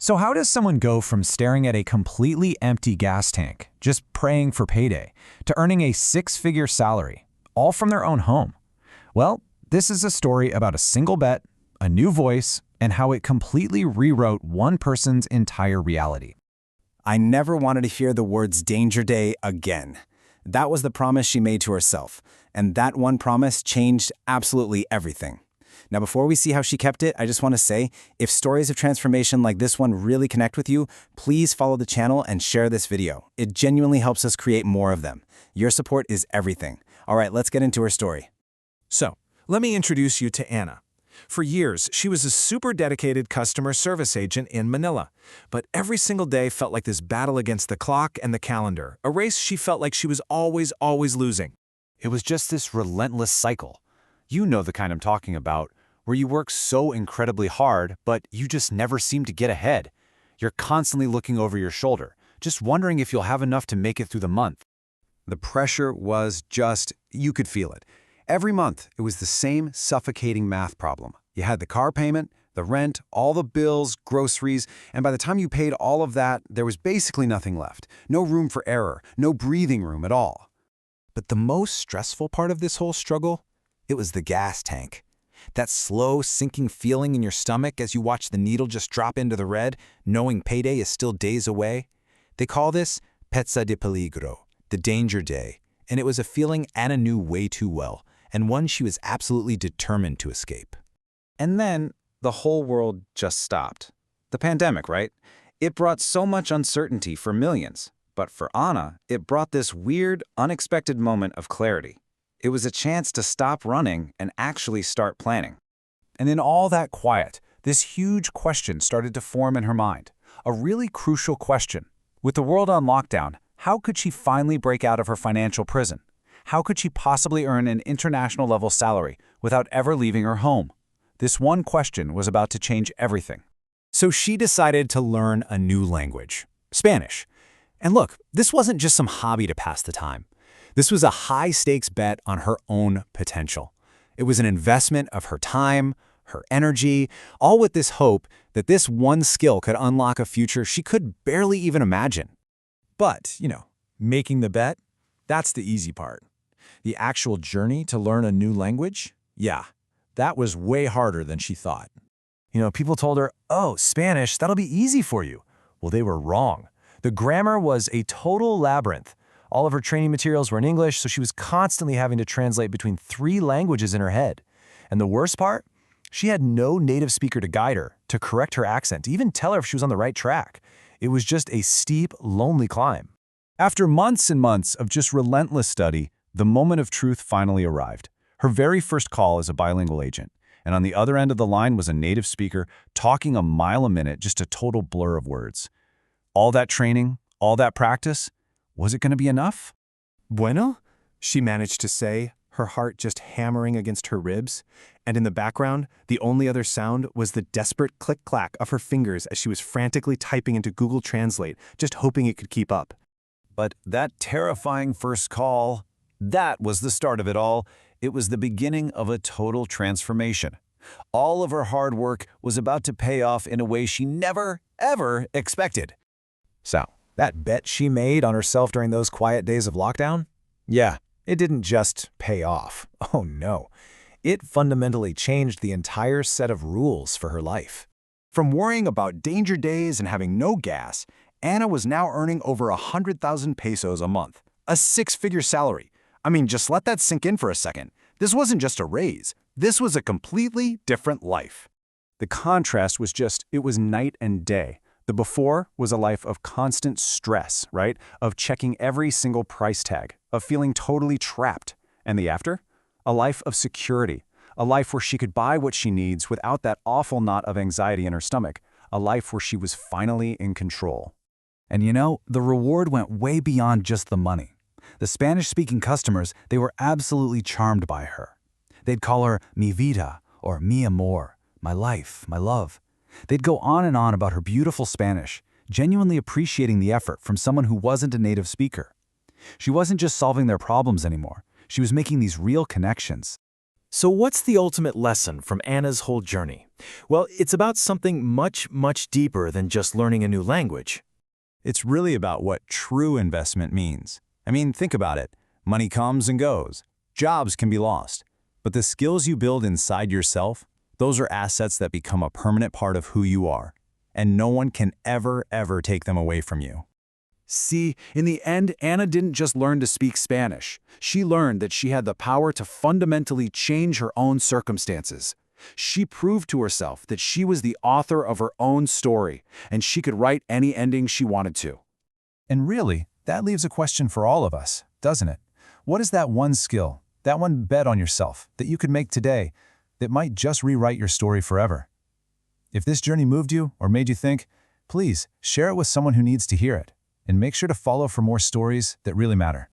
So how does someone go from staring at a completely empty gas tank, just praying for payday, to earning a six-figure salary, all from their own home? Well, this is a story about a single bet, a new voice, and how it completely rewrote one person's entire reality. I never wanted to hear the words danger day again. That was the promise she made to herself, and that one promise changed absolutely everything. Now, before we see how she kept it, I just want to say, if stories of transformation like this one really connect with you, please follow the channel and share this video. It genuinely helps us create more of them. Your support is everything. All right, let's get into her story. So, let me introduce you to Anna. For years, she was a super dedicated customer service agent in Manila. But every single day felt like this battle against the clock and the calendar, a race she felt like she was always losing. It was just this relentless cycle. You know the kind I'm talking about, where you work so incredibly hard, but you just never seem to get ahead. You're constantly looking over your shoulder, just wondering if you'll have enough to make it through the month. The pressure was just, you could feel it. Every month, it was the same suffocating math problem. You had the car payment, the rent, all the bills, groceries, and by the time you paid all of that, there was basically nothing left. No room for error, no breathing room at all. But the most stressful part of this whole struggle? It was the gas tank. That slow, sinking feeling in your stomach as you watch the needle just drop into the red, knowing payday is still days away. They call this Petsa de Peligro, the danger day, and it was a feeling Anna knew way too well, and one she was absolutely determined to escape. And then, the whole world just stopped. The pandemic, right? It brought so much uncertainty for millions, but for Anna, it brought this weird, unexpected moment of clarity. It was a chance to stop running and actually start planning. And in all that quiet, this huge question started to form in her mind. A really crucial question. With the world on lockdown, how could she finally break out of her financial prison? How could she possibly earn an international-level salary without ever leaving her home? This one question was about to change everything. So she decided to learn a new language, Spanish. And look, this wasn't just some hobby to pass the time. This was a high-stakes bet on her own potential. It was an investment of her time, her energy, all with this hope that this one skill could unlock a future she could barely even imagine. But, making the bet, that's the easy part. The actual journey to learn a new language? Yeah, that was way harder than she thought. People told her, oh, Spanish, that'll be easy for you. Well, they were wrong. The grammar was a total labyrinth. All of her training materials were in English, so she was constantly having to translate between 3 languages in her head. And the worst part? She had no native speaker to guide her, to correct her accent, to even tell her if she was on the right track. It was just a steep, lonely climb. After months and months of just relentless study, the moment of truth finally arrived. Her very first call as a bilingual agent. And on the other end of the line was a native speaker talking a mile a minute, just a total blur of words. All that training, all that practice, was it going to be enough? Bueno? She managed to say, her heart just hammering against her ribs. And in the background, the only other sound was the desperate click-clack of her fingers as she was frantically typing into Google Translate, just hoping it could keep up. But that terrifying first call, that was the start of it all. It was the beginning of a total transformation. All of her hard work was about to pay off in a way she never, ever expected. So, that bet she made on herself during those quiet days of lockdown? Yeah, it didn't just pay off. Oh no. It fundamentally changed the entire set of rules for her life. From worrying about danger days and having no gas, Anna was now earning over 100,000 pesos a month, a 6-figure salary. I mean, just let that sink in for a second. This wasn't just a raise. This was a completely different life. The contrast was it was night and day. The before was a life of constant stress, right? Of checking every single price tag, of feeling totally trapped. And the after? A life of security, a life where she could buy what she needs without that awful knot of anxiety in her stomach, a life where she was finally in control. And the reward went way beyond just the money. The Spanish-speaking customers, they were absolutely charmed by her. They'd call her mi vida or mi amor, my life, my love. They'd go on and on about her beautiful Spanish, genuinely appreciating the effort from someone who wasn't a native speaker. She wasn't just solving their problems anymore. She was making these real connections. So what's the ultimate lesson from Anna's whole journey? Well, it's about something much, much deeper than just learning a new language. It's really about what true investment means. I mean, think about it. Money comes and goes. Jobs can be lost. But the skills you build inside yourself, those are assets that become a permanent part of who you are. And no one can ever take them away from you. See, in the end, Anna didn't just learn to speak Spanish. She learned that she had the power to fundamentally change her own circumstances. She proved to herself that she was the author of her own story, and she could write any ending she wanted to. And really, that leaves a question for all of us, doesn't it? What is that one skill, that one bet on yourself that you could make today that might just rewrite your story forever? If this journey moved you or made you think, please share it with someone who needs to hear it. And make sure to follow for more stories that really matter.